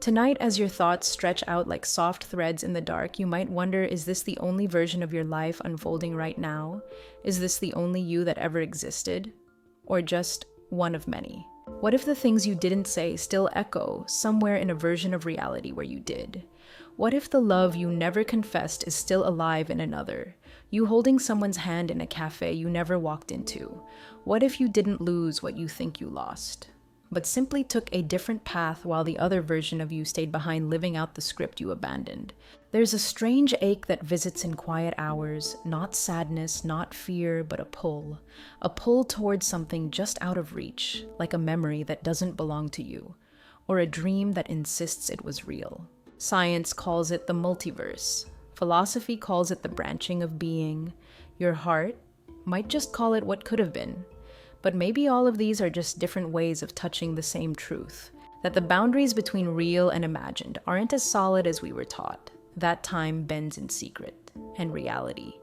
Tonight, as your thoughts stretch out like soft threads in the dark, you might wonder, is this the only version of your life unfolding right now? Is this the only you that ever existed? Or just one of many? What if the things you didn't say still echo somewhere in a version of reality where you did? What if the love you never confessed is still alive in another? You holding someone's hand in a cafe you never walked into? What if you didn't lose what you think you lost, but simply took a different path while the other version of you stayed behind living out the script you abandoned? There's a strange ache that visits in quiet hours, not sadness, not fear, but a pull towards something just out of reach, like a memory that doesn't belong to you, or a dream that insists it was real. Science calls it the multiverse. Philosophy calls it the branching of being. Your heart might just call it what could have been. But maybe all of these are just different ways of touching the same truth, that the boundaries between real and imagined aren't as solid as we were taught. That time bends in secret, and reality,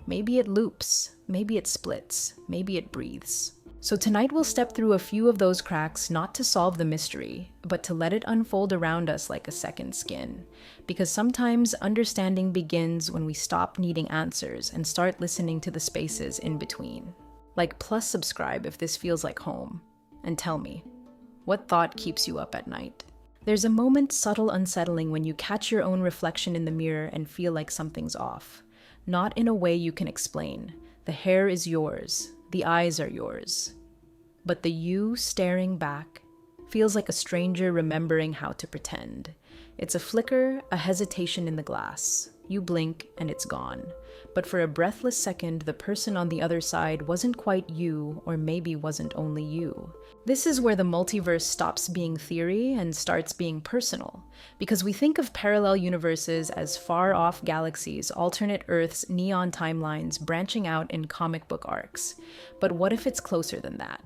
maybe it loops, maybe it splits, maybe it breathes. So tonight we'll step through a few of those cracks, not to solve the mystery, but to let it unfold around us like a second skin. Because sometimes understanding begins when we stop needing answers and start listening to the spaces in between. Like, plus subscribe if this feels like home. And tell me, what thought keeps you up at night? There's a moment subtle unsettling when you catch your own reflection in the mirror and feel like something's off. Not in a way you can explain. The hair is yours. The eyes are yours. But the you staring back feels like a stranger remembering how to pretend. It's a flicker, a hesitation in the glass. You blink and it's gone. But for a breathless second, the person on the other side wasn't quite you, or maybe wasn't only you. This is where the multiverse stops being theory and starts being personal. Because we think of parallel universes as far-off galaxies, alternate Earths, neon timelines, branching out in comic book arcs. But what if it's closer than that?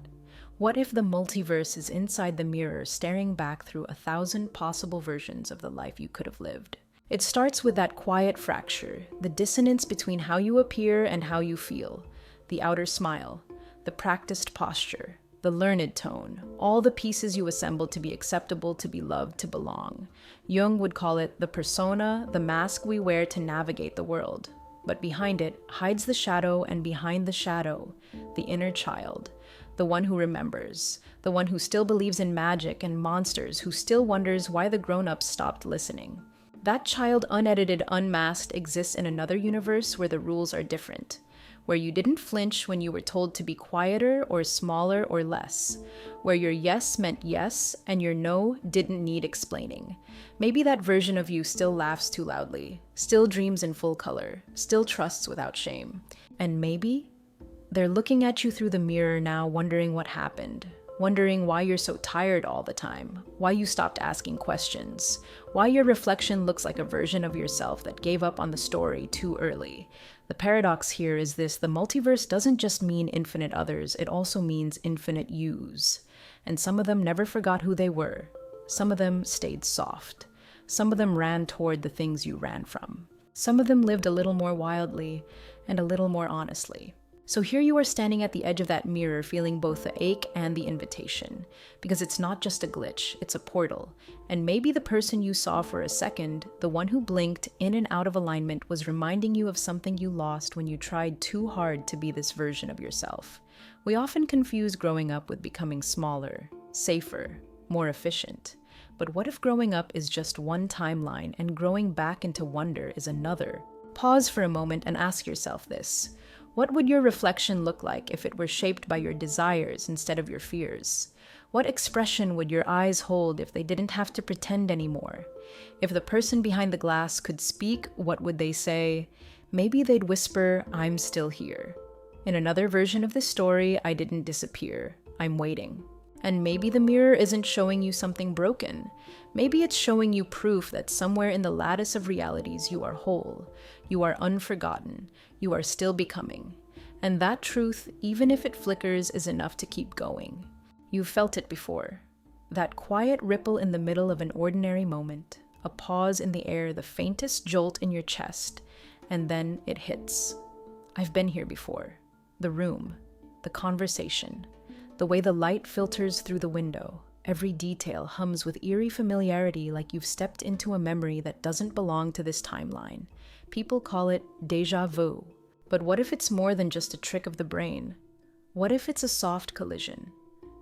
What if the multiverse is inside the mirror, staring back through 1,000 possible versions of the life you could have lived? It starts with that quiet fracture, the dissonance between how you appear and how you feel, the outer smile, the practiced posture, the learned tone, all the pieces you assemble to be acceptable, to be loved, to belong. Jung would call it the persona, the mask we wear to navigate the world. But behind it hides the shadow, and behind the shadow, the inner child, the one who remembers, the one who still believes in magic and monsters, who still wonders why the grown-ups stopped listening. That child, unedited, unmasked, exists in another universe where the rules are different, where you didn't flinch when you were told to be quieter or smaller or less, where your yes meant yes and your no didn't need explaining. Maybe that version of you still laughs too loudly, still dreams in full color, still trusts without shame. And maybe they're looking at you through the mirror now, wondering what happened, wondering why you're so tired all the time, why you stopped asking questions, why your reflection looks like a version of yourself that gave up on the story too early. The paradox here is this: the multiverse doesn't just mean infinite others, it also means infinite yous. And some of them never forgot who they were. Some of them stayed soft. Some of them ran toward the things you ran from. Some of them lived a little more wildly and a little more honestly. So here you are standing at the edge of that mirror, feeling both the ache and the invitation. Because it's not just a glitch, it's a portal. And maybe the person you saw for a second, the one who blinked in and out of alignment, was reminding you of something you lost when you tried too hard to be this version of yourself. We often confuse growing up with becoming smaller, safer, more efficient. But what if growing up is just one timeline and growing back into wonder is another? Pause for a moment and ask yourself this. What would your reflection look like if it were shaped by your desires instead of your fears? What expression would your eyes hold if they didn't have to pretend anymore? If the person behind the glass could speak, what would they say? Maybe they'd whisper, "I'm still here." In another version of this story, I didn't disappear. I'm waiting. And maybe the mirror isn't showing you something broken. Maybe it's showing you proof that somewhere in the lattice of realities you are whole, you are unforgotten, you are still becoming. And that truth, even if it flickers, is enough to keep going. You've felt it before. That quiet ripple in the middle of an ordinary moment, a pause in the air, the faintest jolt in your chest, and then it hits. I've been here before. The room, the conversation, the way the light filters through the window. Every detail hums with eerie familiarity, like you've stepped into a memory that doesn't belong to this timeline. People call it déjà vu. But what if it's more than just a trick of the brain? What if it's a soft collision?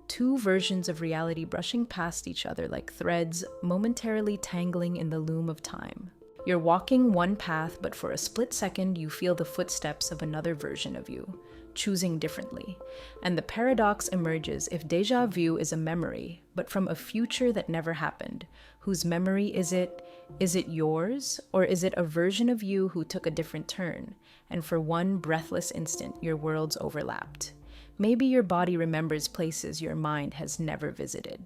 Two versions of reality brushing past each other like threads, momentarily tangling in the loom of time. You're walking one path, but for a split second, you feel the footsteps of another version of you, choosing differently. And the paradox emerges: if déjà vu is a memory, but from a future that never happened, whose memory is it? Is it yours? Or is it a version of you who took a different turn? And for one breathless instant, your worlds overlapped. Maybe your body remembers places your mind has never visited.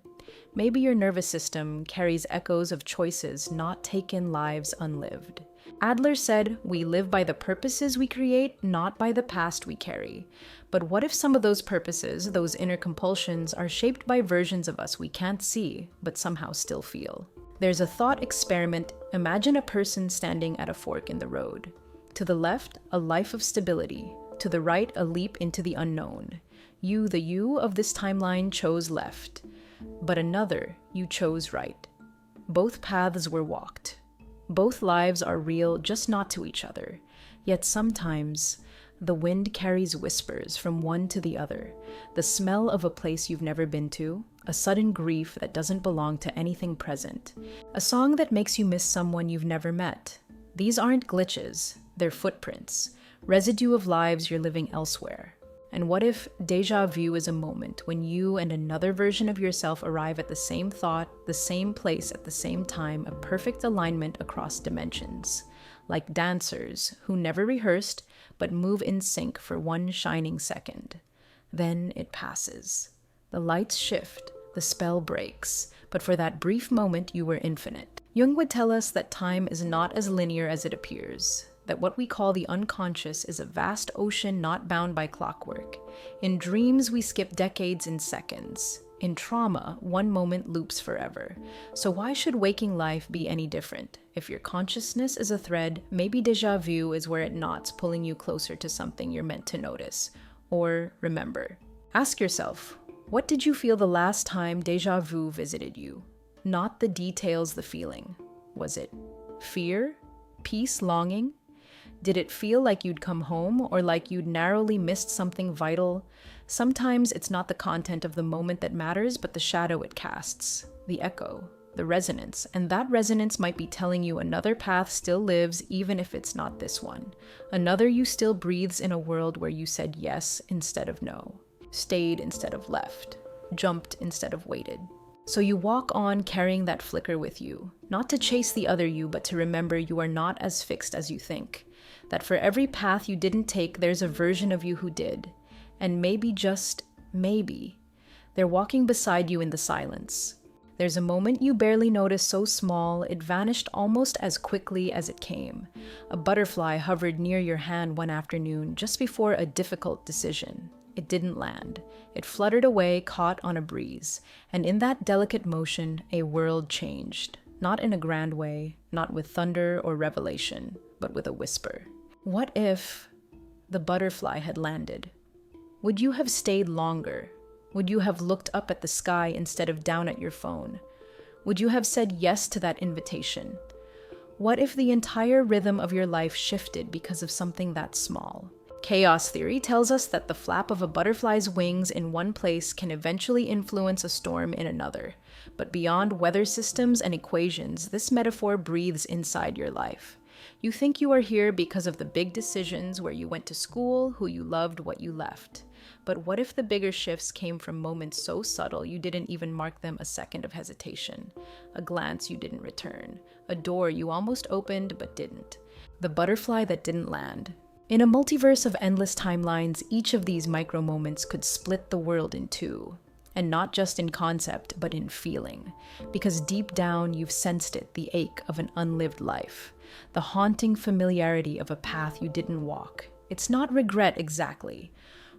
Maybe your nervous system carries echoes of choices not taken, lives unlived. Adler said, "We live by the purposes we create, not by the past we carry." But what if some of those purposes, those inner compulsions, are shaped by versions of us we can't see, but somehow still feel? There's a thought experiment. Imagine a person standing at a fork in the road. To the left, a life of stability. To the right, a leap into the unknown. You, the you of this timeline, chose left. But another, you chose right. Both paths were walked. Both lives are real, just not to each other. Yet sometimes, the wind carries whispers from one to the other. The smell of a place you've never been to. A sudden grief that doesn't belong to anything present. A song that makes you miss someone you've never met. These aren't glitches, they're footprints. Residue of lives you're living elsewhere. And what if déjà vu is a moment when you and another version of yourself arrive at the same thought, the same place at the same time, a perfect alignment across dimensions? Like dancers who never rehearsed but move in sync for one shining second. Then it passes. The lights shift, the spell breaks, but for that brief moment you were infinite. Jung would tell us that time is not as linear as it appears. That what we call the unconscious is a vast ocean not bound by clockwork. In dreams, we skip decades in seconds. In trauma, one moment loops forever. So why should waking life be any different? If your consciousness is a thread, maybe déjà vu is where it knots, pulling you closer to something you're meant to notice or remember. Ask yourself, what did you feel the last time déjà vu visited you? Not the details, the feeling. Was it fear? Peace? Longing? Did it feel like you'd come home or like you'd narrowly missed something vital? Sometimes it's not the content of the moment that matters, but the shadow it casts, the echo, the resonance. And that resonance might be telling you another path still lives, even if it's not this one. Another you still breathes in a world where you said yes instead of no, stayed instead of left, jumped instead of waited. So you walk on carrying that flicker with you, not to chase the other you, but to remember you are not as fixed as you think. That for every path you didn't take, there's a version of you who did. And maybe, just maybe, they're walking beside you in the silence. There's a moment you barely noticed, so small, it vanished almost as quickly as it came. A butterfly hovered near your hand one afternoon, just before a difficult decision. It didn't land. It fluttered away, caught on a breeze. And in that delicate motion, a world changed. Not in a grand way, not with thunder or revelation, but with a whisper. What if the butterfly had landed? Would you have stayed longer? Would you have looked up at the sky instead of down at your phone? Would you have said yes to that invitation? What if the entire rhythm of your life shifted because of something that small? Chaos theory tells us that the flap of a butterfly's wings in one place can eventually influence a storm in another. But beyond weather systems and equations, this metaphor breathes inside your life. You think you are here because of the big decisions, where you went to school, who you loved, what you left. But what if the bigger shifts came from moments so subtle you didn't even mark them a second of hesitation? A glance you didn't return. A door you almost opened but didn't. The butterfly that didn't land. In a multiverse of endless timelines, each of these micro moments could split the world in two. And not just in concept, but in feeling. Because deep down, you've sensed it, the ache of an unlived life. The haunting familiarity of a path you didn't walk. It's not regret exactly.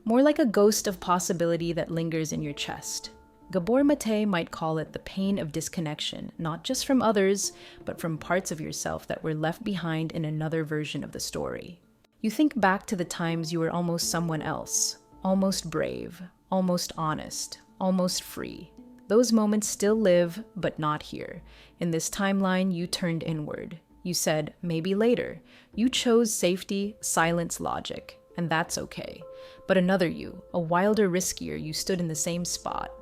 More like a ghost of possibility that lingers in your chest. Gabor Mate might call it the pain of disconnection, not just from others, but from parts of yourself that were left behind in another version of the story. You think back to the times you were almost someone else, almost brave, almost honest, almost free. Those moments still live, but not here. In this timeline, you turned inward. You said, maybe later. You chose safety, silence, logic, and that's okay. But another you, a wilder, riskier, you stood in the same spot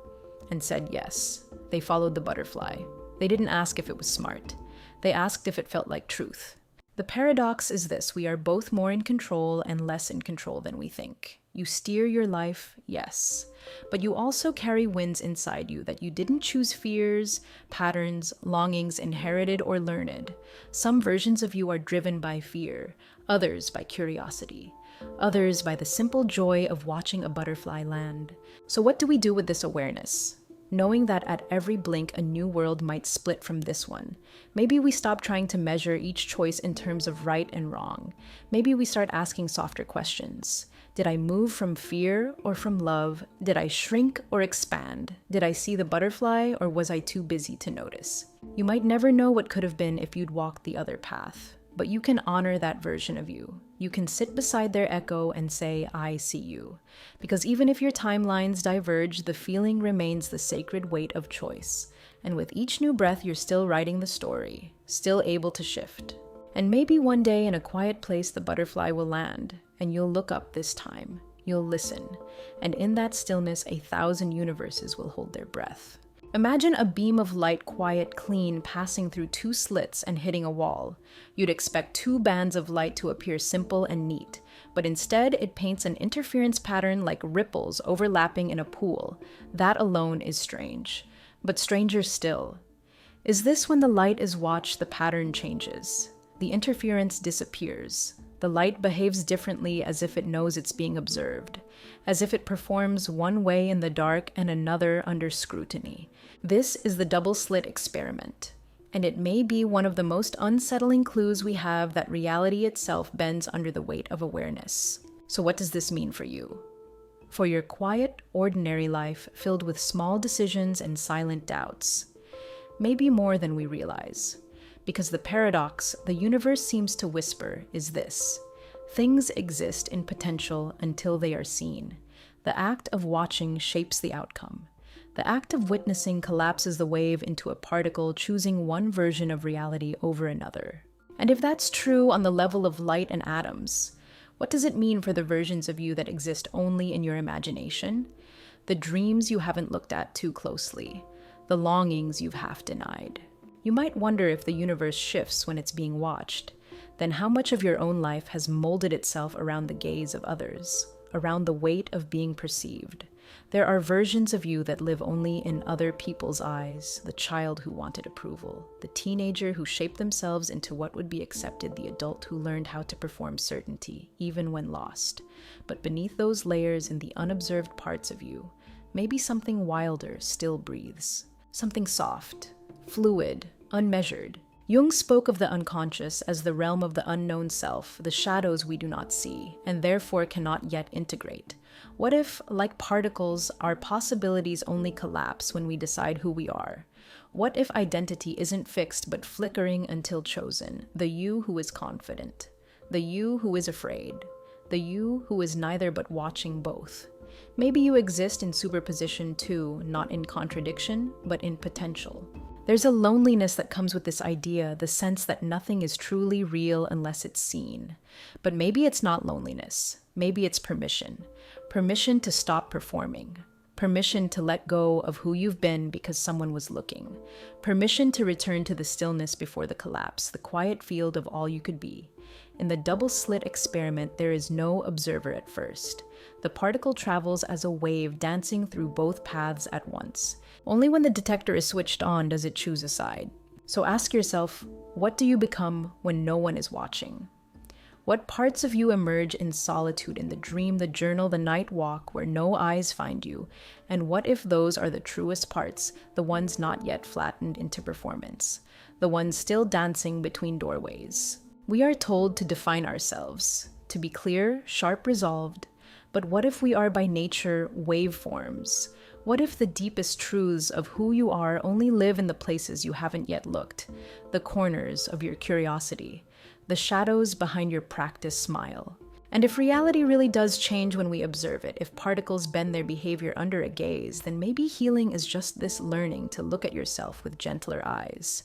and said yes. They followed the butterfly. They didn't ask if it was smart. They asked if it felt like truth. The paradox is this: we are both more in control and less in control than we think. You steer your life, yes, but you also carry winds inside you that you didn't choose: fears, patterns, longings, inherited or learned. Some versions of you are driven by fear, others by curiosity, others by the simple joy of watching a butterfly land. So what do we do with this awareness? Knowing that at every blink a new world might split from this one. Maybe we stop trying to measure each choice in terms of right and wrong. Maybe we start asking softer questions. Did I move from fear or from love? Did I shrink or expand? Did I see the butterfly or was I too busy to notice? You might never know what could have been if you'd walked the other path, but you can honor that version of you. You can sit beside their echo and say, I see you. Because even if your timelines diverge, the feeling remains the sacred weight of choice. And with each new breath, you're still writing the story, still able to shift. And maybe one day in a quiet place, the butterfly will land, and you'll look up this time. You'll listen. And in that stillness, 1,000 universes will hold their breath. Imagine a beam of light, quiet, clean, passing through 2 slits and hitting a wall. You'd expect 2 bands of light to appear simple and neat, but instead it paints an interference pattern like ripples overlapping in a pool. That alone is strange. But stranger still. Is this when the light is watched, the pattern changes? The interference disappears. The light behaves differently, as if it knows it's being observed, as if it performs one way in the dark and another under scrutiny. This is the double-slit experiment, and it may be one of the most unsettling clues we have that reality itself bends under the weight of awareness. So what does this mean for you? For your quiet, ordinary life filled with small decisions and silent doubts? Maybe more than we realize. Because the paradox the universe seems to whisper is this: things exist in potential until they are seen. The act of watching shapes the outcome. The act of witnessing collapses the wave into a particle, choosing one version of reality over another. And if that's true on the level of light and atoms, what does it mean for the versions of you that exist only in your imagination? The dreams you haven't looked at too closely, the longings you've half denied. You might wonder if the universe shifts when it's being watched. Then how much of your own life has molded itself around the gaze of others, around the weight of being perceived? There are versions of you that live only in other people's eyes: the child who wanted approval, the teenager who shaped themselves into what would be accepted, the adult who learned how to perform certainty, even when lost. But beneath those layers, in the unobserved parts of you, maybe something wilder still breathes. Something soft, fluid, unmeasured. Jung spoke of the unconscious as the realm of the unknown self, the shadows we do not see, and therefore cannot yet integrate. What if, like particles, our possibilities only collapse when we decide who we are? What if identity isn't fixed but flickering until chosen? The you who is confident, the you who is afraid, the you who is neither but watching both. Maybe you exist in superposition too, not in contradiction, but in potential. There's a loneliness that comes with this idea, the sense that nothing is truly real unless it's seen. But maybe it's not loneliness. Maybe it's permission. Permission to stop performing. Permission to let go of who you've been because someone was looking. Permission to return to the stillness before the collapse, the quiet field of all you could be. In the double-slit experiment, there is no observer at first. The particle travels as a wave, dancing through both paths at once. Only when the detector is switched on does it choose a side. So ask yourself, what do you become when no one is watching? What parts of you emerge in solitude, in the dream, the journal, the night walk, where no eyes find you? And what if those are the truest parts, the ones not yet flattened into performance, the ones still dancing between doorways? We are told to define ourselves, to be clear, sharp, resolved. But what if we are by nature waveforms? What if the deepest truths of who you are only live in the places you haven't yet looked, the corners of your curiosity, the shadows behind your practiced smile? And if reality really does change when we observe it, if particles bend their behavior under a gaze, then maybe healing is just this learning to look at yourself with gentler eyes,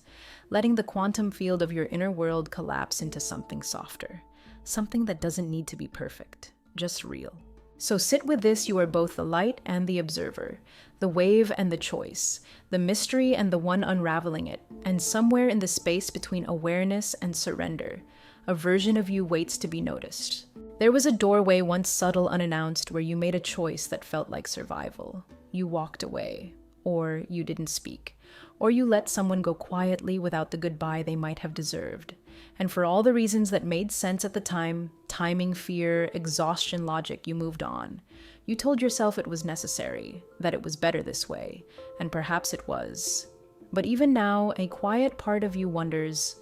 letting the quantum field of your inner world collapse into something softer, something that doesn't need to be perfect, just real. So sit with this. You are both the light and the observer, the wave and the choice, the mystery and the one unraveling it, and somewhere in the space between awareness and surrender, a version of you waits to be noticed. There was a doorway once subtle, unannounced, where you made a choice that felt like survival. You walked away, or you didn't speak, or you let someone go quietly without the goodbye they might have deserved. And for all the reasons that made sense at the time, timing, fear, exhaustion, logic, you moved on. You told yourself it was necessary, that it was better this way, and perhaps it was. But even now, a quiet part of you wonders,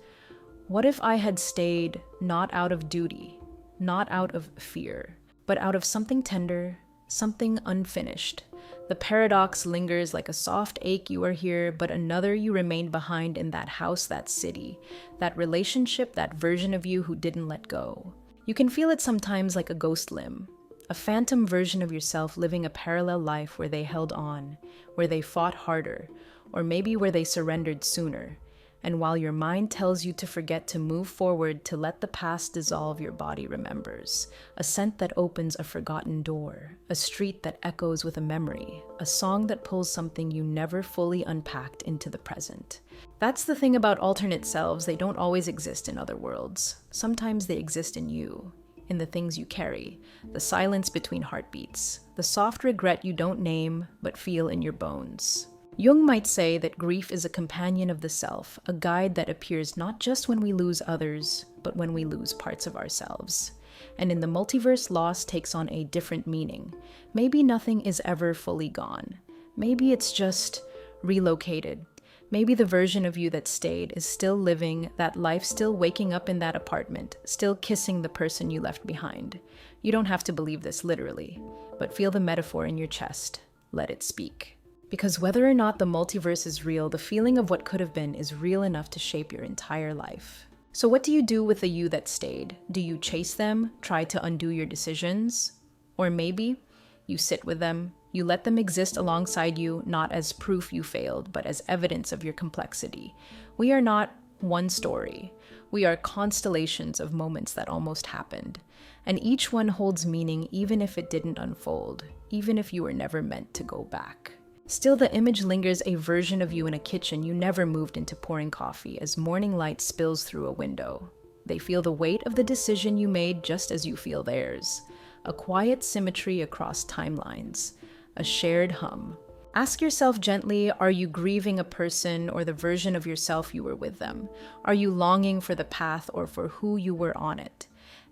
what if I had stayed not out of duty, not out of fear, but out of something tender, something unfinished? The paradox lingers like a soft ache. You are here, but another you remained behind in that house, that city, that relationship, that version of you who didn't let go. You can feel it sometimes like a ghost limb, a phantom version of yourself living a parallel life where they held on, where they fought harder, or maybe where they surrendered sooner. And while your mind tells you to forget, to move forward, to let the past dissolve, your body remembers. A scent that opens a forgotten door, a street that echoes with a memory, a song that pulls something you never fully unpacked into the present. That's the thing about alternate selves. They don't always exist in other worlds. Sometimes they exist in you, in the things you carry, the silence between heartbeats, the soft regret you don't name but feel in your bones. Jung might say that grief is a companion of the self, a guide that appears not just when we lose others, but when we lose parts of ourselves. And in the multiverse, loss takes on a different meaning. Maybe nothing is ever fully gone. Maybe it's just relocated. Maybe the version of you that stayed is still living that life, still waking up in that apartment, still kissing the person you left behind. You don't have to believe this literally, but feel the metaphor in your chest. Let it speak. Because whether or not the multiverse is real, the feeling of what could have been is real enough to shape your entire life. So what do you do with the you that stayed? Do you chase them, try to undo your decisions? Or maybe you sit with them, you let them exist alongside you, not as proof you failed, but as evidence of your complexity. We are not one story. We are constellations of moments that almost happened. And each one holds meaning even if it didn't unfold, even if you were never meant to go back. Still, the image lingers, a version of you in a kitchen you never moved into pouring coffee as morning light spills through a window. They feel the weight of the decision you made just as you feel theirs. A quiet symmetry across timelines. A shared hum. Ask yourself gently, are you grieving a person or the version of yourself you were with them? Are you longing for the path or for who you were on it?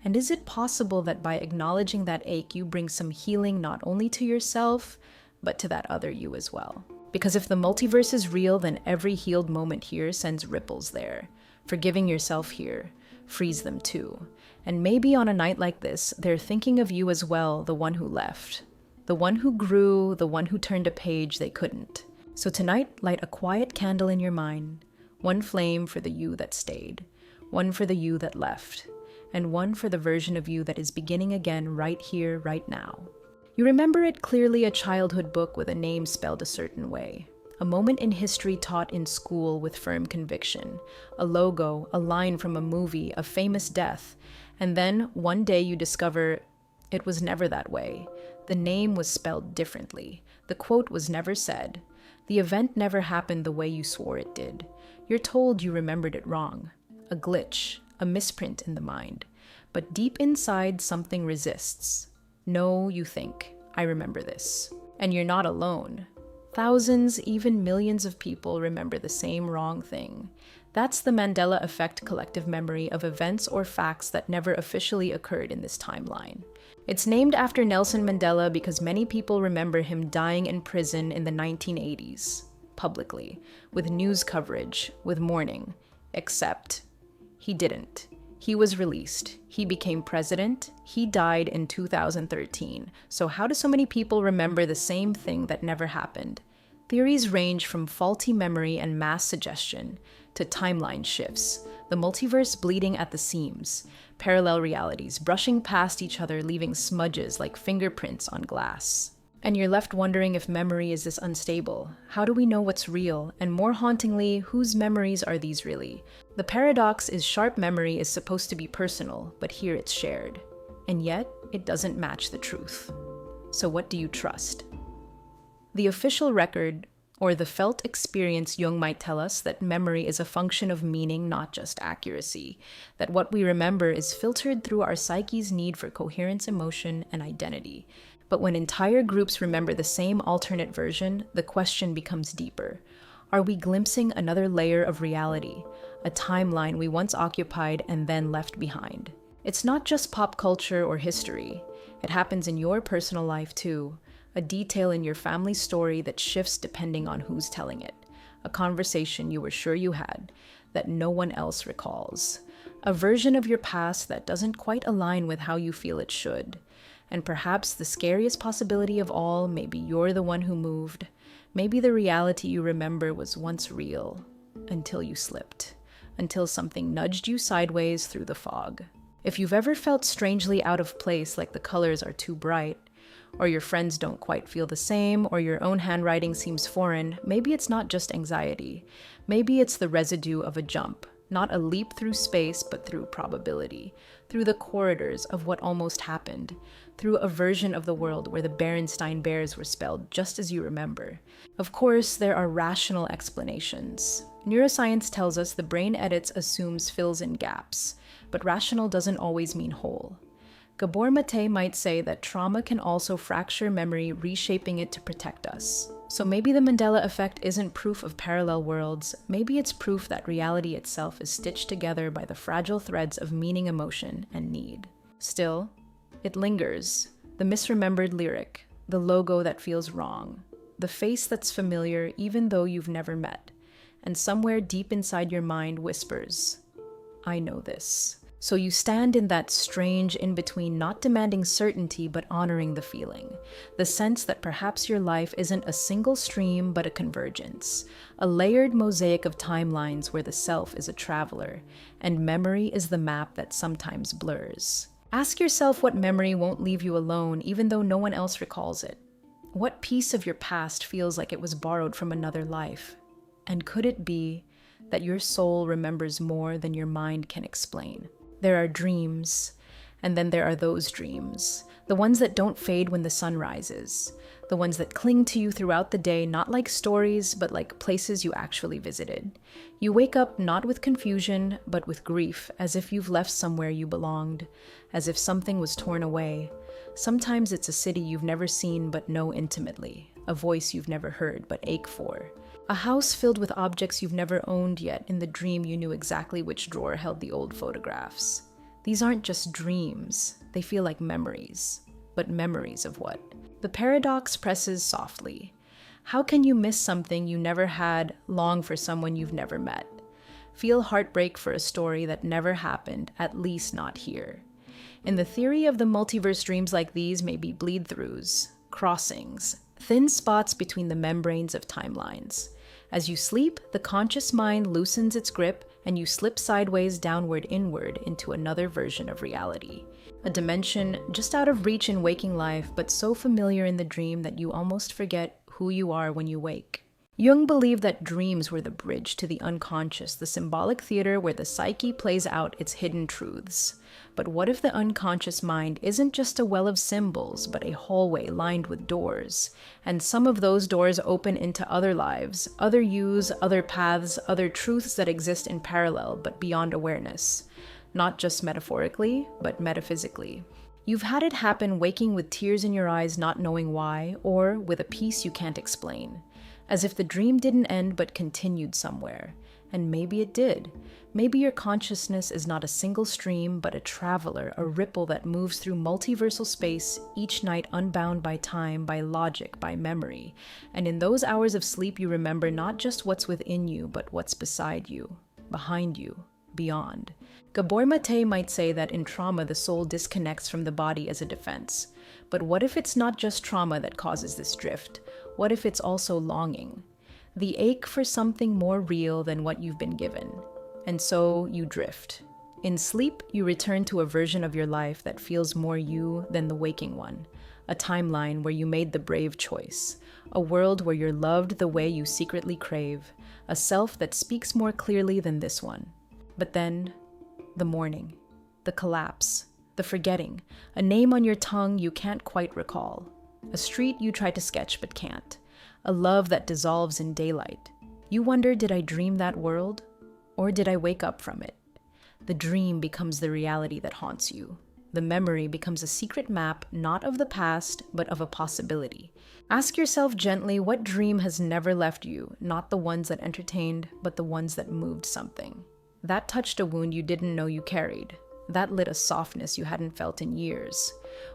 And is it possible that by acknowledging that ache, you bring some healing not only to yourself, but to that other you as well? Because if the multiverse is real, then every healed moment here sends ripples there. Forgiving yourself here frees them too. And maybe on a night like this, they're thinking of you as well, the one who left. The one who grew, the one who turned a page they couldn't. So tonight, light a quiet candle in your mind. One flame for the you that stayed. One for the you that left. And one for the version of you that is beginning again right here, right now. You remember it clearly, a childhood book with a name spelled a certain way. A moment in history taught in school with firm conviction. A logo, a line from a movie, a famous death. And then one day you discover it was never that way. The name was spelled differently. The quote was never said. The event never happened the way you swore it did. You're told you remembered it wrong. A glitch, a misprint in the mind. But deep inside, something resists. No, you think, I remember this. And you're not alone. Thousands, even millions of people remember the same wrong thing. That's the Mandela effect, collective memory of events or facts that never officially occurred in this timeline. It's named after Nelson Mandela because many people remember him dying in prison in the 1980s, publicly, with news coverage, with mourning, except he didn't. He was released. He became president. He died in 2013. So how do so many people remember the same thing that never happened? Theories range from faulty memory and mass suggestion to timeline shifts. The multiverse bleeding at the seams, parallel realities brushing past each other, leaving smudges like fingerprints on glass. And you're left wondering if memory is this unstable. How do we know what's real? And more hauntingly, whose memories are these really? The paradox is sharp memory is supposed to be personal, but here it's shared. And yet, it doesn't match the truth. So what do you trust? The official record, or the felt experience, Jung might tell us that memory is a function of meaning, not just accuracy. That what we remember is filtered through our psyche's need for coherence, emotion, and identity. But when entire groups remember the same alternate version, the question becomes deeper. Are we glimpsing another layer of reality, a timeline we once occupied and then left behind? It's not just pop culture or history. It happens in your personal life too. A detail in your family story that shifts depending on who's telling it. A conversation you were sure you had that no one else recalls. A version of your past that doesn't quite align with how you feel it should. And perhaps the scariest possibility of all, maybe you're the one who moved. Maybe the reality you remember was once real, until you slipped. Until something nudged you sideways through the fog. If you've ever felt strangely out of place, like the colors are too bright, or your friends don't quite feel the same, or your own handwriting seems foreign, maybe it's not just anxiety. Maybe it's the residue of a jump, not a leap through space, but through probability, through the corridors of what almost happened, through a version of the world where the Berenstain Bears were spelled just as you remember. Of course, there are rational explanations. Neuroscience tells us the brain edits, assumes, fills in gaps, but rational doesn't always mean whole. Gabor Mate might say that trauma can also fracture memory, reshaping it to protect us. So maybe the Mandela effect isn't proof of parallel worlds, maybe it's proof that reality itself is stitched together by the fragile threads of meaning, emotion, and need. Still, it lingers. The misremembered lyric, the logo that feels wrong, the face that's familiar even though you've never met, and somewhere deep inside your mind whispers, I know this. So you stand in that strange in-between, not demanding certainty, but honoring the feeling. The sense that perhaps your life isn't a single stream, but a convergence. A layered mosaic of timelines where the self is a traveler, and memory is the map that sometimes blurs. Ask yourself what memory won't leave you alone, even though no one else recalls it. What piece of your past feels like it was borrowed from another life? And could it be that your soul remembers more than your mind can explain? There are dreams, and then there are those dreams, the ones that don't fade when the sun rises, the ones that cling to you throughout the day, not like stories, but like places you actually visited. You wake up not with confusion, but with grief, as if you've left somewhere you belonged, as if something was torn away. Sometimes it's a city you've never seen but know intimately, a voice you've never heard but ache for. A house filled with objects you've never owned yet. In the dream, you knew exactly which drawer held the old photographs. These aren't just dreams. They feel like memories. But memories of what? The paradox presses softly. How can you miss something you never had, long for someone you've never met? Feel heartbreak for a story that never happened, at least not here. In the theory of the multiverse, dreams like these may be bleed-throughs, crossings, thin spots between the membranes of timelines. As you sleep, the conscious mind loosens its grip and you slip sideways, downward, inward into another version of reality. A dimension just out of reach in waking life, but so familiar in the dream that you almost forget who you are when you wake. Jung believed that dreams were the bridge to the unconscious, the symbolic theater where the psyche plays out its hidden truths. But what if the unconscious mind isn't just a well of symbols, but a hallway lined with doors? And some of those doors open into other lives, other yous, other paths, other truths that exist in parallel, but beyond awareness. Not just metaphorically, but metaphysically. You've had it happen waking with tears in your eyes, not knowing why, or with a peace you can't explain. As if the dream didn't end but continued somewhere. And maybe it did. Maybe your consciousness is not a single stream, but a traveler, a ripple that moves through multiversal space, each night unbound by time, by logic, by memory. And in those hours of sleep you remember not just what's within you, but what's beside you, behind you, beyond. Gabor Mate might say that in trauma the soul disconnects from the body as a defense. But what if it's not just trauma that causes this drift? What if it's also longing? The ache for something more real than what you've been given. and so you drift. In sleep, you return to a version of your life that feels more you than the waking one, a timeline where you made the brave choice, a world where you're loved the way you secretly crave, a self that speaks more clearly than this one. But then, the morning, the collapse, the forgetting, a name on your tongue you can't quite recall, a street you try to sketch but can't, a love that dissolves in daylight. You wonder, did I dream that world? Or did I wake up from it? The dream becomes the reality that haunts you. The memory becomes a secret map, not of the past, but of a possibility. Ask yourself gently what dream has never left you, not the ones that entertained, but the ones that moved something. That touched a wound you didn't know you carried. That lit a softness you hadn't felt in years.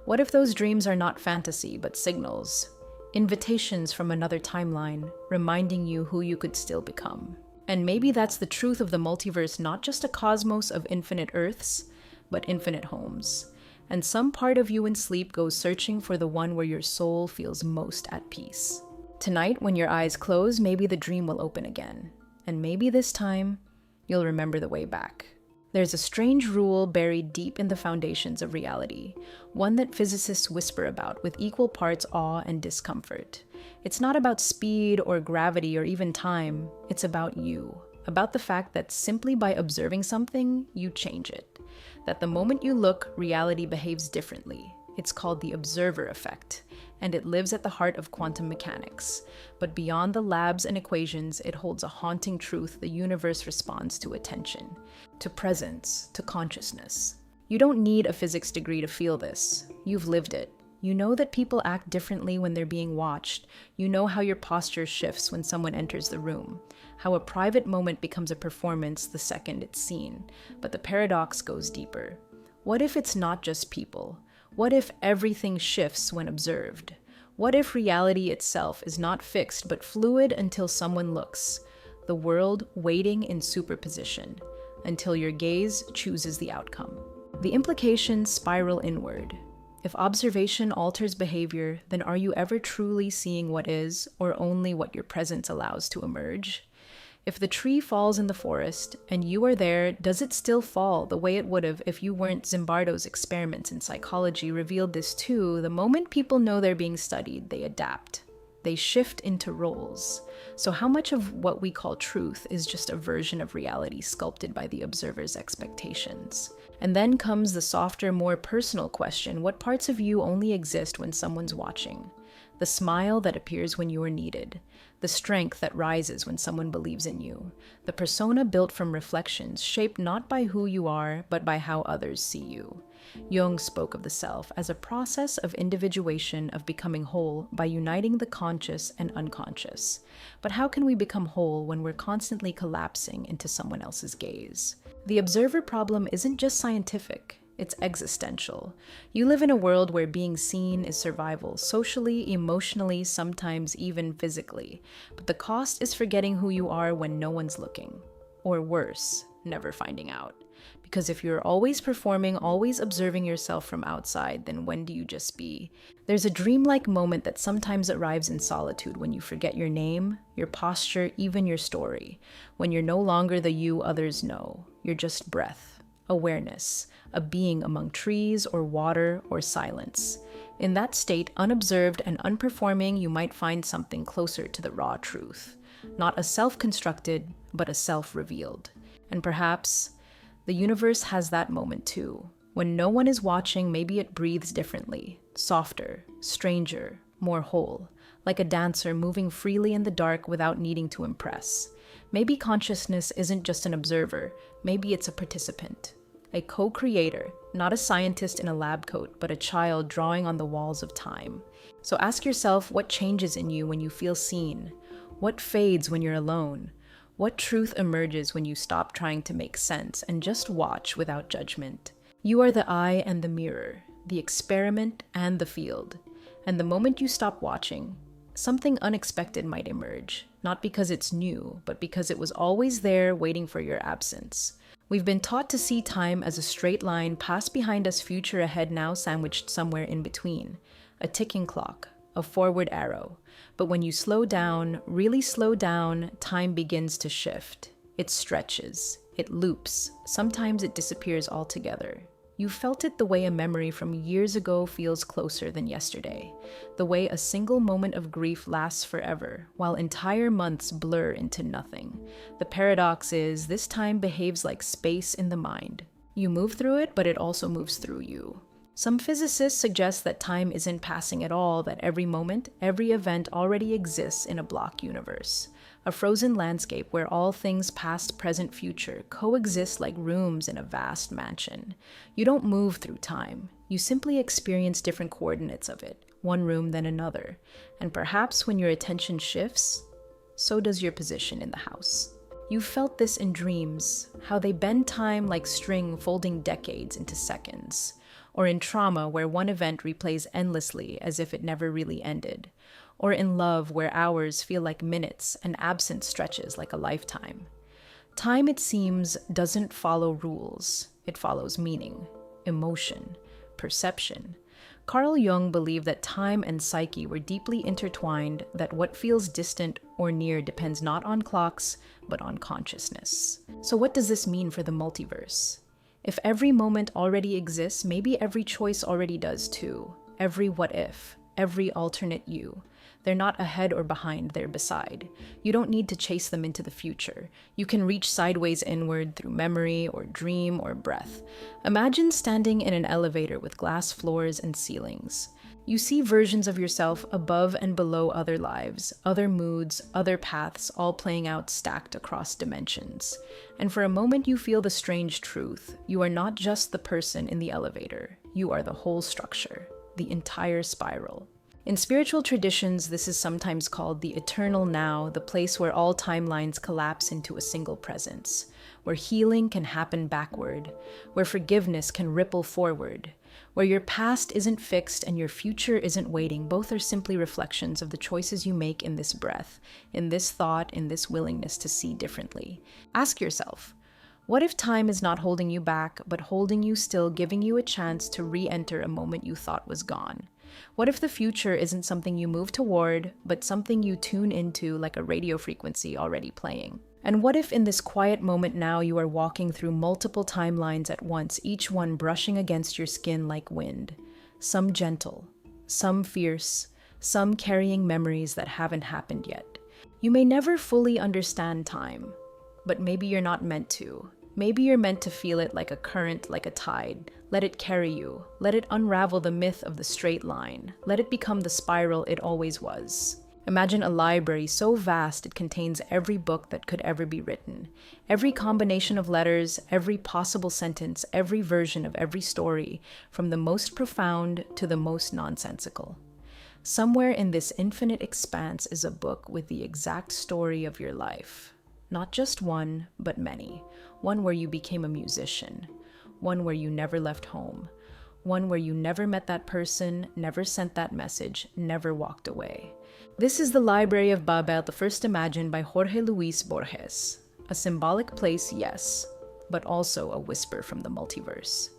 What if those dreams are not fantasy, but signals? Invitations from another timeline, reminding you who you could still become. And maybe that's the truth of the multiverse, not just a cosmos of infinite Earths, but infinite homes. And some part of you in sleep goes searching for the one where your soul feels most at peace. Tonight, when your eyes close, maybe the dream will open again. And maybe this time, you'll remember the way back. There's a strange rule buried deep in the foundations of reality, one that physicists whisper about with equal parts awe and discomfort. It's not about speed or gravity or even time, it's about you, about the fact that simply by observing something, you change it. That the moment you look, reality behaves differently. It's called the observer effect, and it lives at the heart of quantum mechanics. But beyond the labs and equations, it holds a haunting truth the universe responds to attention, to presence, to consciousness. You don't need a physics degree to feel this. You've lived it. You know that people act differently when they're being watched. You know how your posture shifts when someone enters the room, how a private moment becomes a performance the second it's seen. But the paradox goes deeper. What if it's not just people? What if everything shifts when observed? What if reality itself is not fixed but fluid until someone looks? The world waiting in superposition, until your gaze chooses the outcome. The implications spiral inward. If observation alters behavior, then are you ever truly seeing what is, or only what your presence allows to emerge? If the tree falls in the forest, and you are there, does it still fall the way it would have if you weren't? Zimbardo's experiments in psychology revealed this too. The moment people know they're being studied, they adapt. They shift into roles. So how much of what we call truth is just a version of reality sculpted by the observer's expectations? And then comes the softer, more personal question: what parts of you only exist when someone's watching? The smile that appears when you are needed, the strength that rises when someone believes in you, the persona built from reflections shaped not by who you are, but by how others see you. Jung spoke of the self as a process of individuation, of becoming whole by uniting the conscious and unconscious. But how can we become whole when we're constantly collapsing into someone else's gaze? The observer problem isn't just scientific. It's existential. You live in a world where being seen is survival, socially, emotionally, sometimes even physically. But the cost is forgetting who you are when no one's looking. Or worse, never finding out. Because if you're always performing, always observing yourself from outside, then when do you just be? There's a dreamlike moment that sometimes arrives in solitude when you forget your name, your posture, even your story. When you're no longer the you others know. You're just breath, awareness, a being among trees or water or silence. In that state, unobserved and unperforming, you might find something closer to the raw truth. Not a self-constructed, but a self-revealed. And perhaps the universe has that moment too. When no one is watching, maybe it breathes differently, softer, stranger, more whole, like a dancer moving freely in the dark without needing to impress. Maybe consciousness isn't just an observer, maybe it's a participant, a co-creator, not a scientist in a lab coat, but a child drawing on the walls of time. So ask yourself, what changes in you when you feel seen? What fades when you're alone? What truth emerges when you stop trying to make sense and just watch without judgment? You are the eye and the mirror, the experiment and the field. And the moment you stop watching, something unexpected might emerge, not because it's new, but because it was always there waiting for your absence. We've been taught to see time as a straight line, past behind us, future ahead, now sandwiched somewhere in between. A ticking clock, a forward arrow. But when you slow down, really slow down, time begins to shift. It stretches, It loops. Sometimes it disappears altogether. You felt it the way a memory from years ago feels closer than yesterday, the way a single moment of grief lasts forever, while entire months blur into nothing. The paradox is, this time behaves like space in the mind. You move through it, but it also moves through you. Some physicists suggest that time isn't passing at all, that every moment, every event already exists in a block universe. A frozen landscape where all things past, present, future coexist like rooms in a vast mansion. You don't move through time. You simply experience different coordinates of it, one room then another. And perhaps when your attention shifts, so does your position in the house. You've felt this in dreams, how they bend time like string folding decades into seconds. Or in trauma where one event replays endlessly as if it never really ended. Or in love where hours feel like minutes and absence stretches like a lifetime. Time, it seems, doesn't follow rules. It follows meaning, emotion, perception. Carl Jung believed that time and psyche were deeply intertwined, that what feels distant or near depends not on clocks, but on consciousness. So what does this mean for the multiverse? If every moment already exists, maybe every choice already does too. Every what if, every alternate you. They're not ahead or behind, they're beside. You don't need to chase them into the future. You can reach sideways inward through memory or dream or breath. Imagine standing in an elevator with glass floors and ceilings. You see versions of yourself above and below other lives, other moods, other paths, all playing out stacked across dimensions. And for a moment you feel the strange truth. You are not just the person in the elevator. You are the whole structure, the entire spiral. In spiritual traditions, this is sometimes called the eternal now, the place where all timelines collapse into a single presence, where healing can happen backward, where forgiveness can ripple forward, where your past isn't fixed and your future isn't waiting. Both are simply reflections of the choices you make in this breath, in this thought, in this willingness to see differently. Ask yourself, what if time is not holding you back, but holding you still, giving you a chance to re-enter a moment you thought was gone? What if the future isn't something you move toward, but something you tune into like a radio frequency already playing? And what if in this quiet moment now you are walking through multiple timelines at once, each one brushing against your skin like wind? Some gentle, some fierce, some carrying memories that haven't happened yet. You may never fully understand time, but maybe you're not meant to. Maybe you're meant to feel it like a current, like a tide. Let it carry you. Let it unravel the myth of the straight line. Let it become the spiral it always was. Imagine a library so vast it contains every book that could ever be written. Every combination of letters, every possible sentence, every version of every story, from the most profound to the most nonsensical. Somewhere in this infinite expanse is a book with the exact story of your life. Not just one, but many. One where you became a musician. One where you never left home. One where you never met that person, never sent that message, never walked away. This is the Library of Babel, the first imagined by Jorge Luis Borges. A symbolic place, yes, but also a whisper from the multiverse.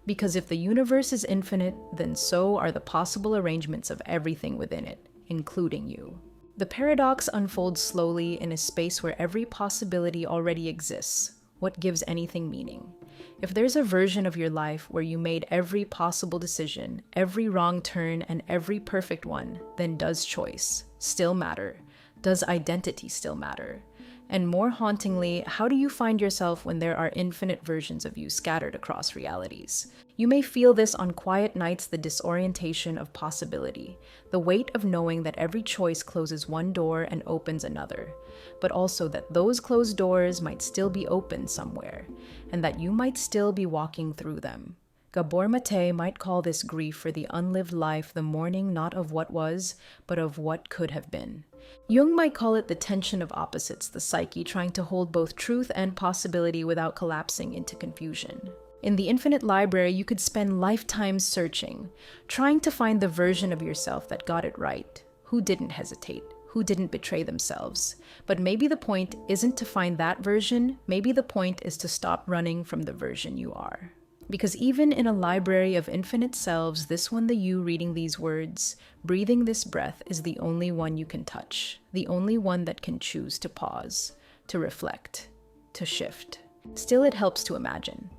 Because if the universe is infinite, then so are the possible arrangements of everything within it, including you. The paradox unfolds slowly in a space where every possibility already exists. What gives anything meaning? If there's a version of your life where you made every possible decision, every wrong turn, and every perfect one, then does choice still matter? Does identity still matter? And more hauntingly, how do you find yourself when there are infinite versions of you scattered across realities? You may feel this on quiet nights, the disorientation of possibility, the weight of knowing that every choice closes one door and opens another, but also that those closed doors might still be open somewhere, and that you might still be walking through them. Gabor Mate might call this grief for the unlived life, the mourning not of what was, but of what could have been. Jung might call it the tension of opposites, the psyche trying to hold both truth and possibility without collapsing into confusion. In the infinite library, you could spend lifetimes searching, trying to find the version of yourself that got it right, who didn't hesitate, who didn't betray themselves. But maybe the point isn't to find that version, maybe the point is to stop running from the version you are. Because even in a library of infinite selves, this one, the you reading these words, breathing this breath, is the only one you can touch, the only one that can choose to pause, to reflect, to shift. Still, it helps to imagine.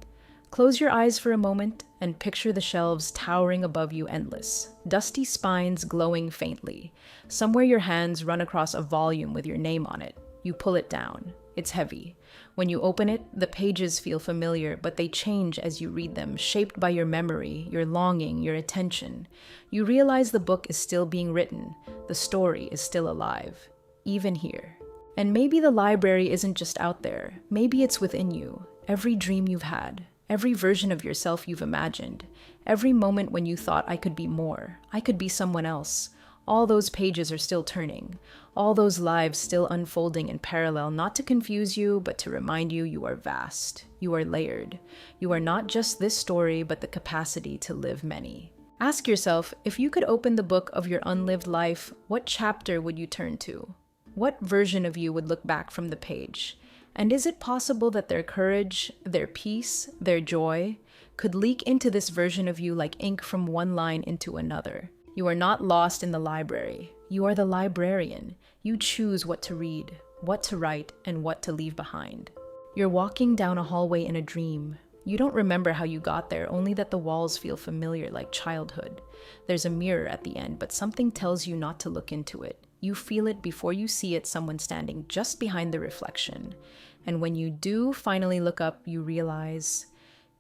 Close your eyes for a moment and picture the shelves towering above you endless, dusty spines glowing faintly. Somewhere your hands run across a volume with your name on it. You pull it down. It's heavy. When you open it, the pages feel familiar, but they change as you read them, shaped by your memory, your longing, your attention. You realize the book is still being written. The story is still alive, even here. And maybe the library isn't just out there. Maybe it's within you. Every dream you've had, every version of yourself you've imagined, every moment when you thought, I could be more, I could be someone else. All those pages are still turning, all those lives still unfolding in parallel, not to confuse you, but to remind you you are vast, you are layered. You are not just this story, but the capacity to live many. Ask yourself, if you could open the book of your unlived life, what chapter would you turn to? What version of you would look back from the page? And is it possible that their courage, their peace, their joy could leak into this version of you like ink from one line into another? You are not lost in the library. You are the librarian. You choose what to read, what to write, and what to leave behind. You're walking down a hallway in a dream. You don't remember how you got there, only that the walls feel familiar like childhood. There's a mirror at the end, but something tells you not to look into it. You feel it before you see it, someone standing just behind the reflection. And when you do finally look up, you realize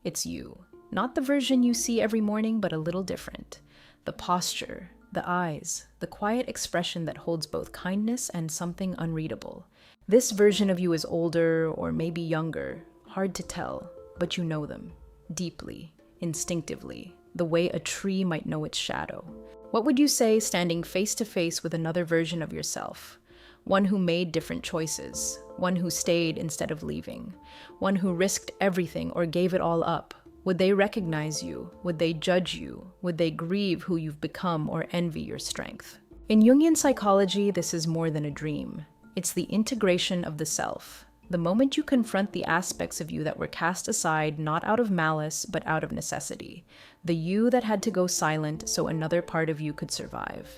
it's you. Not the version you see every morning, but a little different. The posture, the eyes, the quiet expression that holds both kindness and something unreadable. This version of you is older or maybe younger, hard to tell, but you know them, deeply, instinctively, the way a tree might know its shadow. What would you say standing face to face with another version of yourself? One who made different choices, one who stayed instead of leaving, one who risked everything or gave it all up. Would they recognize you? Would they judge you? Would they grieve who you've become or envy your strength? In Jungian psychology, this is more than a dream. It's the integration of the self. The moment you confront the aspects of you that were cast aside not out of malice, but out of necessity. The you that had to go silent so another part of you could survive.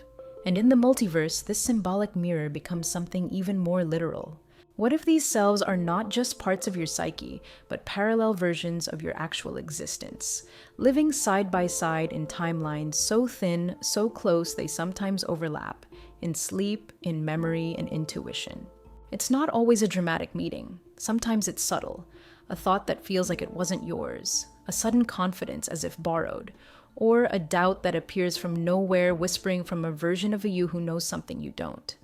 And in the multiverse, this symbolic mirror becomes something even more literal. What if these selves are not just parts of your psyche, but parallel versions of your actual existence, living side by side in timelines so thin, so close they sometimes overlap, in sleep, in memory, and intuition? It's not always a dramatic meeting. Sometimes it's subtle, a thought that feels like it wasn't yours, a sudden confidence as if borrowed, or a doubt that appears from nowhere whispering from a version of you who knows something you don't.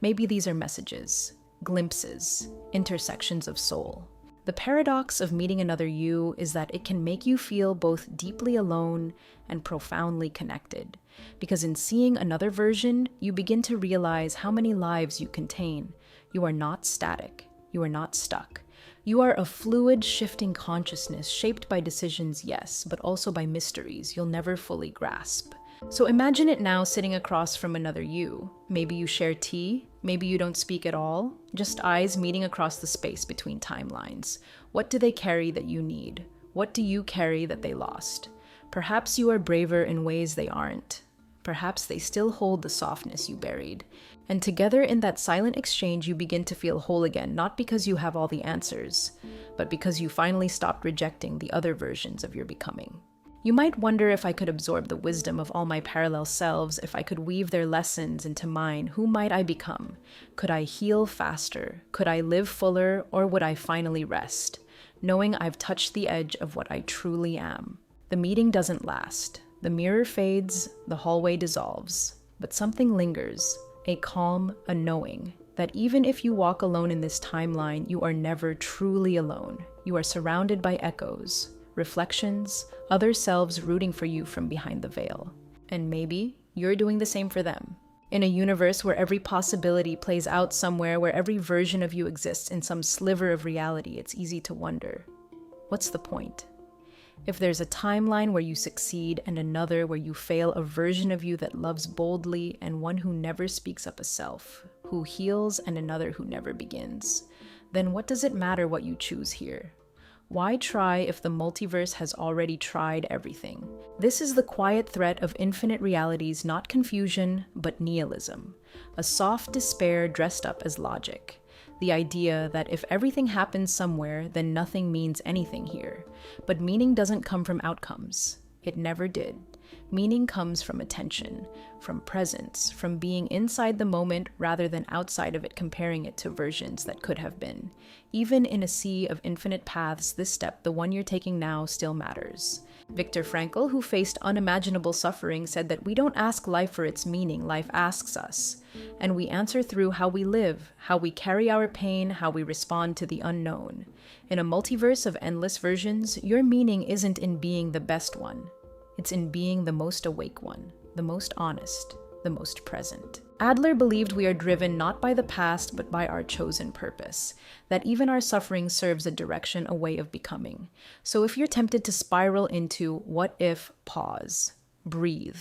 Maybe these are messages, glimpses, intersections of soul. The paradox of meeting another you is that it can make you feel both deeply alone and profoundly connected. Because in seeing another version, you begin to realize how many lives you contain. You are not static. You are not stuck. You are a fluid, shifting consciousness shaped by decisions, yes, but also by mysteries you'll never fully grasp. So imagine it now sitting across from another you. Maybe you share tea, maybe you don't speak at all, just eyes meeting across the space between timelines. What do they carry that you need? What do you carry that they lost? Perhaps you are braver in ways they aren't. Perhaps they still hold the softness you buried. And together in that silent exchange, you begin to feel whole again, not because you have all the answers, but because you finally stopped rejecting the other versions of your becoming. You might wonder if I could absorb the wisdom of all my parallel selves, if I could weave their lessons into mine, who might I become? Could I heal faster? Could I live fuller? Or would I finally rest, knowing I've touched the edge of what I truly am? The meeting doesn't last. The mirror fades, the hallway dissolves, but something lingers, a calm, a knowing, that even if you walk alone in this timeline, you are never truly alone. You are surrounded by echoes, reflections, other selves rooting for you from behind the veil. And maybe you're doing the same for them. In a universe where every possibility plays out somewhere, where every version of you exists in some sliver of reality, it's easy to wonder, what's the point? If there's a timeline where you succeed and another where you fail, a version of you that loves boldly and one who never speaks up a self, who heals and another who never begins, then what does it matter what you choose here? Why try if the multiverse has already tried everything? This is the quiet threat of infinite realities, not confusion, but nihilism. A soft despair dressed up as logic. The idea that if everything happens somewhere, then nothing means anything here. But meaning doesn't come from outcomes. It never did. Meaning comes from attention, from presence, from being inside the moment rather than outside of it, comparing it to versions that could have been. Even in a sea of infinite paths, this step, the one you're taking now, still matters. Viktor Frankl, who faced unimaginable suffering, said that we don't ask life for its meaning, life asks us. And we answer through how we live, how we carry our pain, how we respond to the unknown. In a multiverse of endless versions, your meaning isn't in being the best one. It's in being the most awake one, the most honest, the most present. Adler believed we are driven not by the past, but by our chosen purpose, that even our suffering serves a direction, a way of becoming. So if you're tempted to spiral into what if, pause, breathe,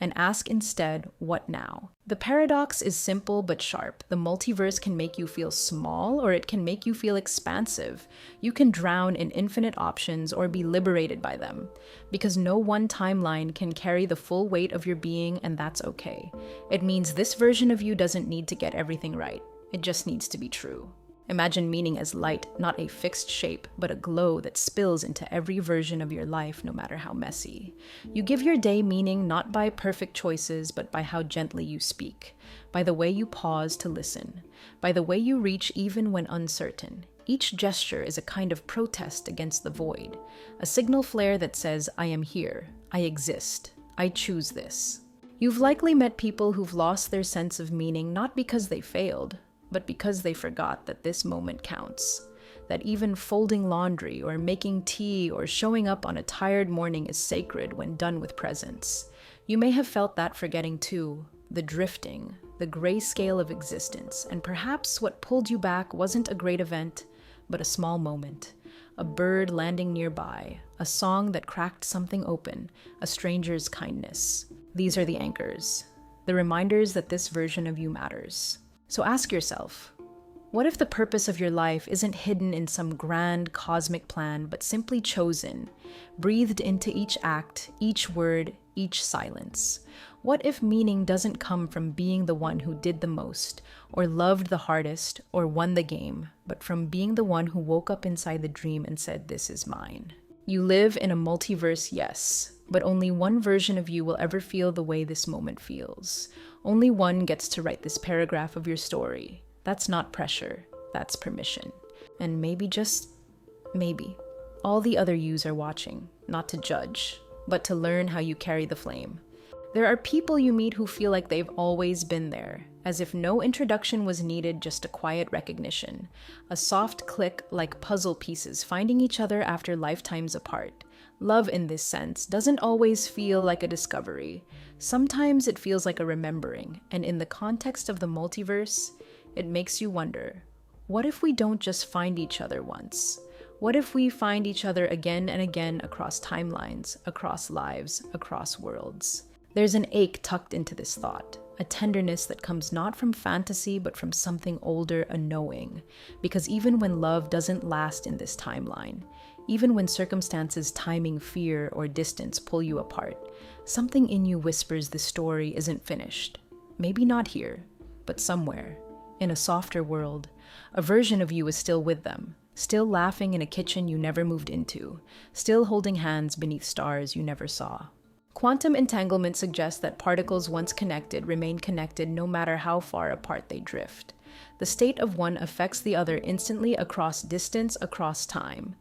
and ask instead, what now? The paradox is simple but sharp. The multiverse can make you feel small, or it can make you feel expansive. You can drown in infinite options or be liberated by them, because no one timeline can carry the full weight of your being, and that's okay. It means this version of you doesn't need to get everything right. It just needs to be true. Imagine meaning as light, not a fixed shape, but a glow that spills into every version of your life, no matter how messy. You give your day meaning not by perfect choices, but by how gently you speak, by the way you pause to listen, by the way you reach even when uncertain. Each gesture is a kind of protest against the void, a signal flare that says, I am here, I exist, I choose this. You've likely met people who've lost their sense of meaning not because they failed, but because they forgot that this moment counts, that even folding laundry or making tea or showing up on a tired morning is sacred when done with presence. You may have felt that forgetting too, the drifting, the grayscale of existence, and perhaps what pulled you back wasn't a great event, but a small moment, a bird landing nearby, a song that cracked something open, a stranger's kindness. These are the anchors, the reminders that this version of you matters. So ask yourself, what if the purpose of your life isn't hidden in some grand cosmic plan, but simply chosen, breathed into each act, each word, each silence? What if meaning doesn't come from being the one who did the most, or loved the hardest, or won the game, but from being the one who woke up inside the dream and said, this is mine? You live in a multiverse, yes, but only one version of you will ever feel the way this moment feels. Only one gets to write this paragraph of your story. That's not pressure, that's permission. And maybe, just maybe, all the other yous are watching, not to judge, but to learn how you carry the flame. There are people you meet who feel like they've always been there, as if no introduction was needed, just a quiet recognition, a soft click like puzzle pieces finding each other after lifetimes apart. Love in this sense doesn't always feel like a discovery. Sometimes it feels like a remembering, and in the context of the multiverse, it makes you wonder, what if we don't just find each other once? What if we find each other again and again across timelines, across lives, across worlds? There's an ache tucked into this thought, a tenderness that comes not from fantasy but from something older, a knowing. Because even when love doesn't last in this timeline, even when circumstances, timing, fear, or distance pull you apart, something in you whispers the story isn't finished. Maybe not here, but somewhere, in a softer world, a version of you is still with them, still laughing in a kitchen you never moved into, still holding hands beneath stars you never saw. Quantum entanglement suggests that particles once connected remain connected no matter how far apart they drift. The state of one affects the other instantly across distance, across time.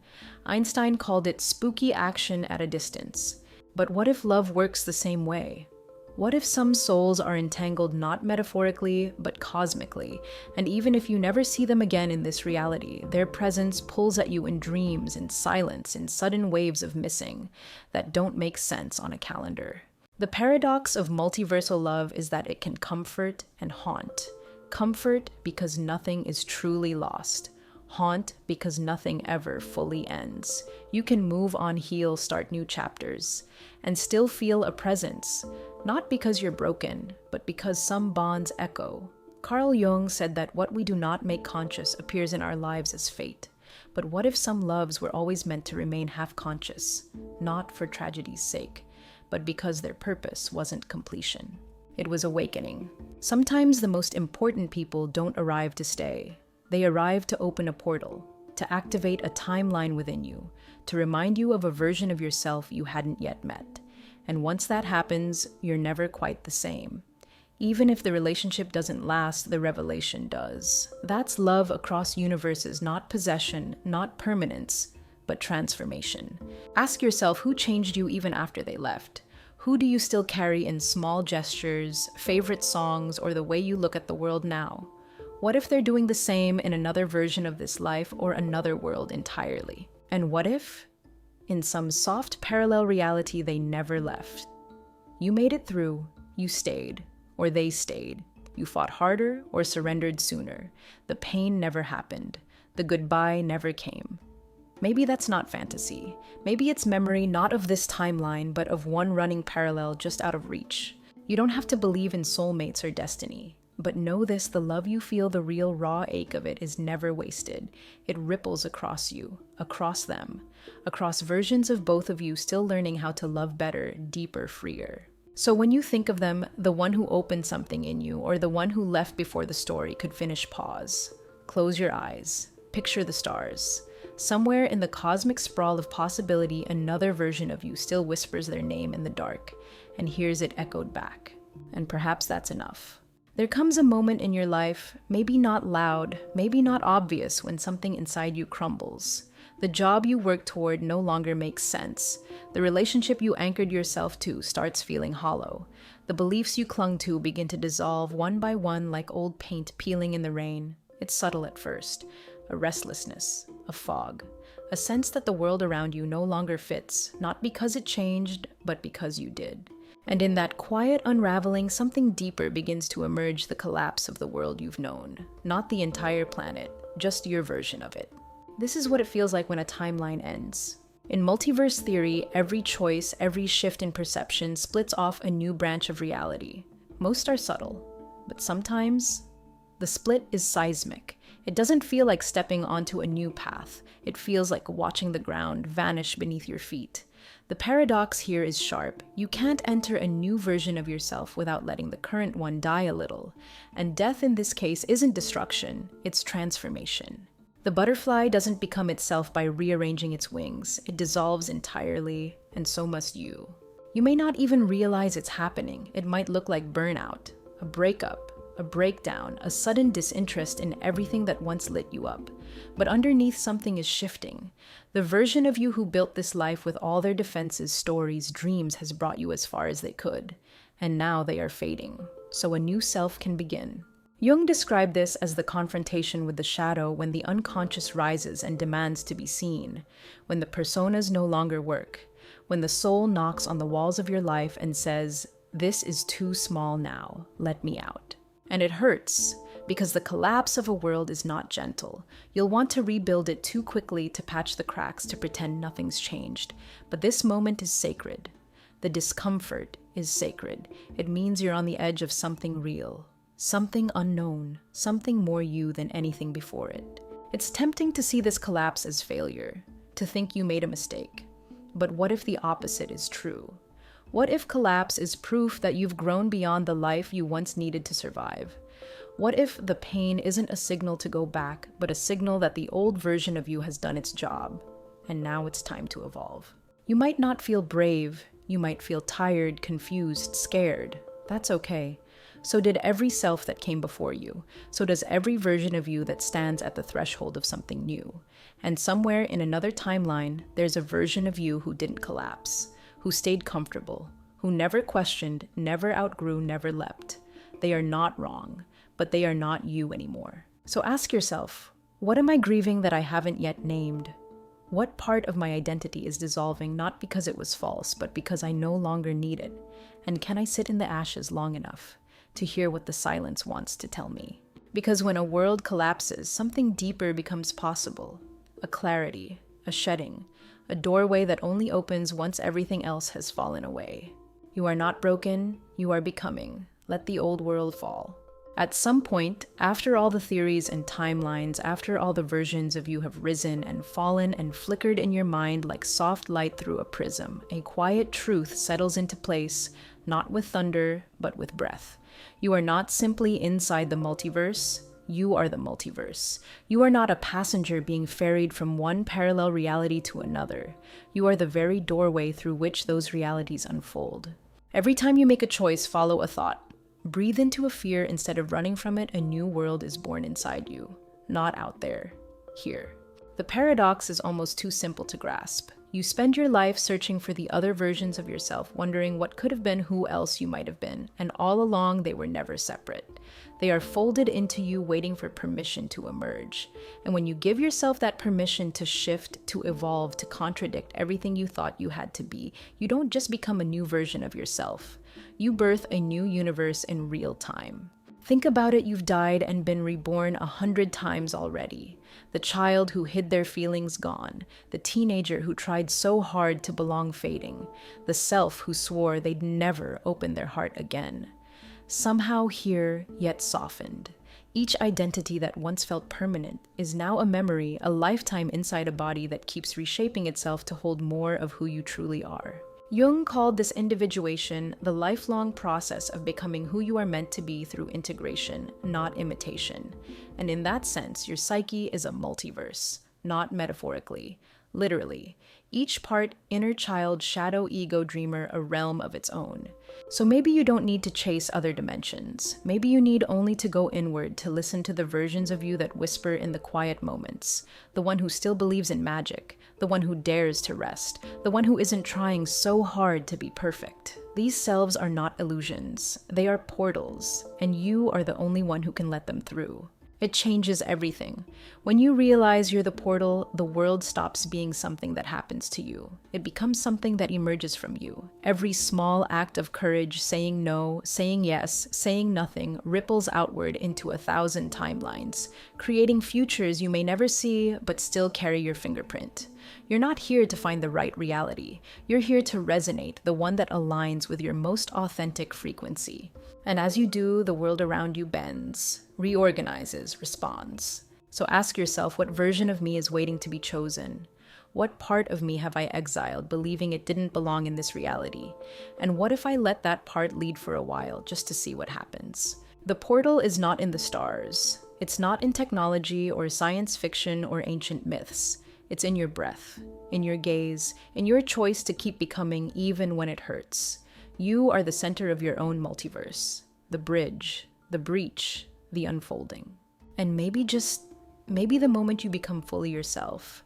Einstein called it spooky action at a distance. But what if love works the same way? What if some souls are entangled not metaphorically, but cosmically, and even if you never see them again in this reality, their presence pulls at you in dreams, in silence, in sudden waves of missing that don't make sense on a calendar? The paradox of multiversal love is that it can comfort and haunt. Comfort because nothing is truly lost. Haunt because nothing ever fully ends. You can move on, heal, start new chapters, and still feel a presence, not because you're broken, but because some bonds echo. Carl Jung said that what we do not make conscious appears in our lives as fate. But what if some loves were always meant to remain half-conscious, not for tragedy's sake, but because their purpose wasn't completion? It was awakening. Sometimes the most important people don't arrive to stay. They arrive to open a portal, to activate a timeline within you, to remind you of a version of yourself you hadn't yet met. And once that happens, you're never quite the same. Even if the relationship doesn't last, the revelation does. That's love across universes, not possession, not permanence, but transformation. Ask yourself who changed you even after they left. Who do you still carry in small gestures, favorite songs, or the way you look at the world now? What if they're doing the same in another version of this life or another world entirely? And what if, in some soft parallel reality, they never left? You made it through, you stayed, or they stayed. You fought harder or surrendered sooner. The pain never happened. The goodbye never came. Maybe that's not fantasy. Maybe it's memory not of this timeline, but of one running parallel just out of reach. You don't have to believe in soulmates or destiny. But know this, the love you feel, the real raw ache of it is never wasted. It ripples across you, across them, across versions of both of you still learning how to love better, deeper, freer. So when you think of them, the one who opened something in you or the one who left before the story could finish, pause. Close your eyes. Picture the stars. Somewhere in the cosmic sprawl of possibility, another version of you still whispers their name in the dark and hears it echoed back. And perhaps that's enough. There comes a moment in your life, maybe not loud, maybe not obvious, when something inside you crumbles. The job you work toward no longer makes sense. The relationship you anchored yourself to starts feeling hollow. The beliefs you clung to begin to dissolve one by one like old paint peeling in the rain. It's subtle at first. A restlessness, a fog, a sense that the world around you no longer fits, not because it changed, but because you did. And in that quiet unraveling, something deeper begins to emerge, the collapse of the world you've known. Not the entire planet, just your version of it. This is what it feels like when a timeline ends. In multiverse theory, every choice, every shift in perception splits off a new branch of reality. Most are subtle, but sometimes the split is seismic. It doesn't feel like stepping onto a new path. It feels like watching the ground vanish beneath your feet. The paradox here is sharp. You can't enter a new version of yourself without letting the current one die a little. And death in this case isn't destruction, it's transformation. The butterfly doesn't become itself by rearranging its wings. It dissolves entirely, and so must you. You may not even realize it's happening. It might look like burnout, a breakup, a breakdown, a sudden disinterest in everything that once lit you up. But underneath, something is shifting. The version of you who built this life with all their defenses, stories, dreams has brought you as far as they could. And now they are fading. So a new self can begin. Jung described this as the confrontation with the shadow, when the unconscious rises and demands to be seen, when the personas no longer work, when the soul knocks on the walls of your life and says, "This is too small now, let me out." And it hurts, because the collapse of a world is not gentle. You'll want to rebuild it too quickly to patch the cracks, to pretend nothing's changed. But this moment is sacred. The discomfort is sacred. It means you're on the edge of something real, something unknown, something more you than anything before it. It's tempting to see this collapse as failure, to think you made a mistake. But what if the opposite is true? What if collapse is proof that you've grown beyond the life you once needed to survive? What if the pain isn't a signal to go back, but a signal that the old version of you has done its job, and now it's time to evolve? You might not feel brave. You might feel tired, confused, scared. That's okay. So did every self that came before you. So does every version of you that stands at the threshold of something new. And somewhere in another timeline, there's a version of you who didn't collapse, who stayed comfortable, who never questioned, never outgrew, never leapt. They are not wrong, but they are not you anymore. So ask yourself, what am I grieving that I haven't yet named? What part of my identity is dissolving not because it was false, but because I no longer need it? And can I sit in the ashes long enough to hear what the silence wants to tell me? Because when a world collapses, something deeper becomes possible. A clarity, a shedding, a doorway that only opens once everything else has fallen away. You are not broken, you are becoming. Let the old world fall. At some point, after all the theories and timelines, after all the versions of you have risen and fallen and flickered in your mind like soft light through a prism, a quiet truth settles into place, not with thunder, but with breath. You are not simply inside the multiverse, You are the multiverse. You are not a passenger being ferried from one parallel reality to another. You are the very doorway through which those realities unfold. Every time you make a choice, follow a thought. Breathe into a fear instead of running from it. A new world is born inside you, not out there, here. The paradox is almost too simple to grasp. You spend your life searching for the other versions of yourself, wondering what could have been, who else you might have been, and all along they were never separate. They are folded into you, waiting for permission to emerge. And when you give yourself that permission to shift, to evolve, to contradict everything you thought you had to be, you don't just become a new version of yourself. You birth a new universe in real time. Think about it, you've died and been reborn 100 times already. The child who hid their feelings gone, the teenager who tried so hard to belong fading, the self who swore they'd never open their heart again. Somehow here, yet softened. Each identity that once felt permanent is now a memory, a lifetime inside a body that keeps reshaping itself to hold more of who you truly are. Jung called this individuation the lifelong process of becoming who you are meant to be through integration, not imitation. And in that sense, your psyche is a multiverse, not metaphorically, literally. Each part, inner child, shadow, ego, dreamer, a realm of its own. So maybe you don't need to chase other dimensions. Maybe you need only to go inward to listen to the versions of you that whisper in the quiet moments. The one who still believes in magic. The one who dares to rest. The one who isn't trying so hard to be perfect. These selves are not illusions. They are portals, and you are the only one who can let them through. It changes everything. When you realize you're the portal, the world stops being something that happens to you. It becomes something that emerges from you. Every small act of courage, saying no, saying yes, saying nothing, ripples outward into 1,000 timelines, creating futures you may never see but still carry your fingerprint. You're not here to find the right reality. You're here to resonate, the one that aligns with your most authentic frequency. And as you do, the world around you bends, reorganizes, responds. So ask yourself, what version of me is waiting to be chosen? What part of me have I exiled, believing it didn't belong in this reality? And what if I let that part lead for a while, just to see what happens? The portal is not in the stars. It's not in technology or science fiction or ancient myths. It's in your breath, in your gaze, in your choice to keep becoming even when it hurts. You are the center of your own multiverse, the bridge, the breach, the unfolding. And maybe the moment you become fully yourself,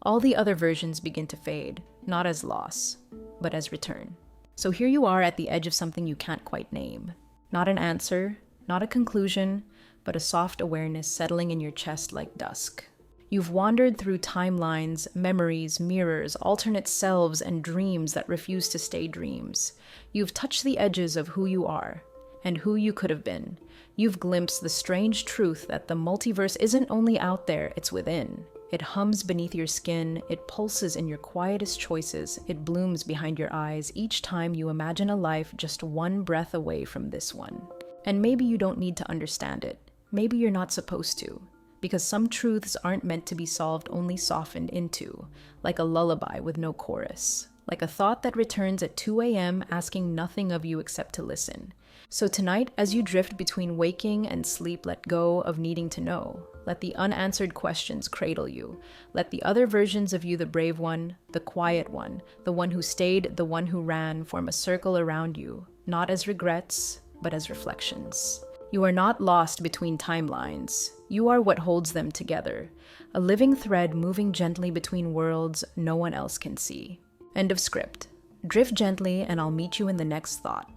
all the other versions begin to fade, not as loss, but as return. So here you are at the edge of something you can't quite name. Not an answer, not a conclusion, but a soft awareness settling in your chest like dusk. You've wandered through timelines, memories, mirrors, alternate selves, and dreams that refuse to stay dreams. You've touched the edges of who you are and who you could have been. You've glimpsed the strange truth that the multiverse isn't only out there, it's within. It hums beneath your skin, it pulses in your quietest choices, it blooms behind your eyes each time you imagine a life just one breath away from this one. And maybe you don't need to understand it. Maybe you're not supposed to. Because some truths aren't meant to be solved, only softened into, like a lullaby with no chorus, like a thought that returns at 2 a.m. asking nothing of you except to listen. So tonight, as you drift between waking and sleep, let go of needing to know. Let the unanswered questions cradle you. Let the other versions of you, the brave one, the quiet one, the one who stayed, the one who ran, form a circle around you, not as regrets, but as reflections. You are not lost between timelines. You are what holds them together, a living thread moving gently between worlds no one else can see. End of script. Drift gently and I'll meet you in the next thought.